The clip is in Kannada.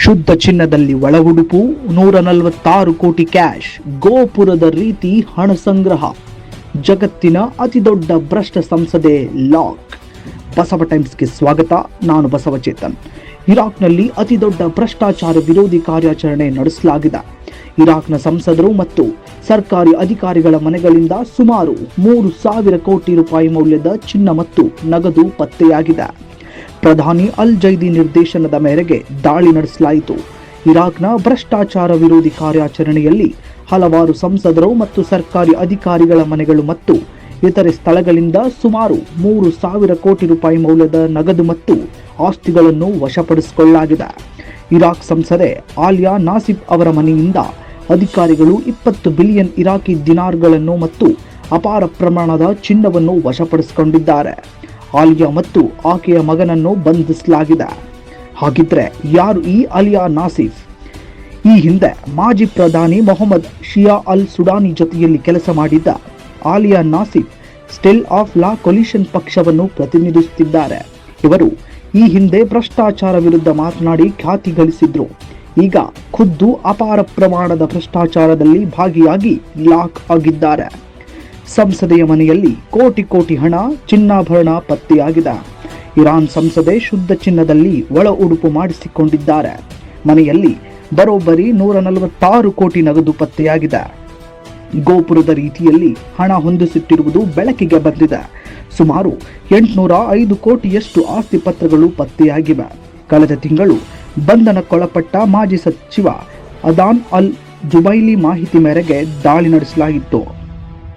ಶುದ್ಧ ಚಿನ್ನದಲ್ಲಿ ಒಳ ಉಡುಪು, 146 ಕೋಟಿ ಕ್ಯಾಶ್, ಗೋಪುರದ ರೀತಿ ಹಣ ಸಂಗ್ರಹ, ಜಗತ್ತಿನ ಅತಿದೊಡ್ಡ ಭ್ರಷ್ಟ ಸಂಸದೆ ಲಾಕ್. ಬಸವ ಟೈಮ್ಸ್ಗೆ ಸ್ವಾಗತ. ನಾನು ಬಸವಚೇತನ್. ಇರಾಕ್ನಲ್ಲಿ ಅತಿದೊಡ್ಡ ಭ್ರಷ್ಟಾಚಾರ ವಿರೋಧಿ ಕಾರ್ಯಾಚರಣೆ ನಡೆಸಲಾಗಿದೆ. ಇರಾಕ್ನ ಸಂಸದರು ಮತ್ತು ಸರ್ಕಾರಿ ಅಧಿಕಾರಿಗಳ ಮನೆಗಳಿಂದ ಸುಮಾರು 3,000 ಕೋಟಿ ರೂಪಾಯಿ ಮೌಲ್ಯದ ಚಿನ್ನ ಮತ್ತು ನಗದು ಪತ್ತೆಯಾಗಿದೆ. ಪ್ರಧಾನಿ ಅಲ್ ಜೈದಿ ನಿರ್ದೇಶನದ ಮೇರೆಗೆ ದಾಳಿ ನಡೆಸಲಾಯಿತು. ಇರಾಕ್ನ ಭ್ರಷ್ಟಾಚಾರ ವಿರೋಧಿ ಕಾರ್ಯಾಚರಣೆಯಲ್ಲಿ ಹಲವಾರು ಸಂಸದರು ಮತ್ತು ಸರ್ಕಾರಿ ಅಧಿಕಾರಿಗಳ ಮನೆಗಳು ಮತ್ತು ಇತರೆ ಸ್ಥಳಗಳಿಂದ ಸುಮಾರು 3,000 ಕೋಟಿ ರೂಪಾಯಿ ಮೌಲ್ಯದ ನಗದು ಮತ್ತು ಆಸ್ತಿಗಳನ್ನು ವಶಪಡಿಸಿಕೊಳ್ಳಲಾಗಿದೆ. ಇರಾಕ್ ಸಂಸದೆ ಆಲಿಯಾ ನಾಸಿಫ್ ಅವರ ಮನೆಯಿಂದ ಅಧಿಕಾರಿಗಳು 20 ಬಿಲಿಯನ್ ಇರಾಕಿ ದಿನಾರ್ಗಳನ್ನು ಮತ್ತು ಅಪಾರ ಪ್ರಮಾಣದ ಚಿನ್ನವನ್ನು ವಶಪಡಿಸಿಕೊಂಡಿದ್ದಾರೆ. ಆಲಿಯಾ ಮತ್ತು ಆಕೆಯ ಮಗನನ್ನು ಬಂಧಿಸಲಾಗಿದೆ. ಹಾಗಿದ್ರೆ ಯಾರು ಈ ಆಲಿಯಾ ನಾಸಿಫ್? ಈ ಹಿಂದೆ ಮಾಜಿ ಪ್ರಧಾನಿ ಮೊಹಮ್ಮದ್ ಶಿಯಾ ಅಲ್ ಸುಡಾನಿ ಜೊತೆಯಲ್ಲಿ ಕೆಲಸ ಮಾಡಿದ್ದ Aliya Nassif State of Law Coalition ಪಕ್ಷವನ್ನು ಪ್ರತಿನಿಧಿಸುತ್ತಿದ್ದಾರೆ. ಇವರು ಈ ಹಿಂದೆ ಭ್ರಷ್ಟಾಚಾರ ವಿರುದ್ಧ ಮಾತನಾಡಿ ಖ್ಯಾತಿ ಗಳಿಸಿದ್ರು. ಈಗ ಖುದ್ದು ಅಪಾರ ಪ್ರಮಾಣದ ಭ್ರಷ್ಟಾಚಾರದಲ್ಲಿ ಭಾಗಿಯಾಗಿ ಲಾಕ್ ಆಗಿದ್ದಾರೆ. ಸಂಸದೆಯ ಮನೆಯಲ್ಲಿ ಕೋಟಿ ಕೋಟಿ ಹಣ, ಚಿನ್ನಾಭರಣ ಪತ್ತೆಯಾಗಿದೆ. ಇರಾನ್ ಸಂಸದೆ ಶುದ್ಧ ಚಿನ್ನದಲ್ಲಿ ಒಳ ಉಡುಪು ಮಾಡಿಸಿಕೊಂಡಿದ್ದಾರೆ. ಮನೆಯಲ್ಲಿ ಬರೋಬ್ಬರಿ 146 ಕೋಟಿ ನಗದು ಪತ್ತೆಯಾಗಿದೆ. ಗೋಪುರದ ರೀತಿಯಲ್ಲಿ ಹಣ ಹೊಂದಿಸಿಟ್ಟಿರುವುದು ಬೆಳಕಿಗೆ ಬಂದಿದೆ. ಸುಮಾರು 805 ಕೋಟಿಯಷ್ಟು ಆಸ್ತಿ ಪತ್ರಗಳು ಪತ್ತೆಯಾಗಿವೆ. ಕಳೆದ ತಿಂಗಳು ಬಂಧನಕ್ಕೊಳಪಟ್ಟ ಮಾಜಿ ಸಚಿವ ಅದಾನ್ ಅಲ್ ಜುಬೈಲಿ ಮಾಹಿತಿ ಮೇರೆಗೆ ದಾಳಿ ನಡೆಸಲಾಗಿತ್ತು.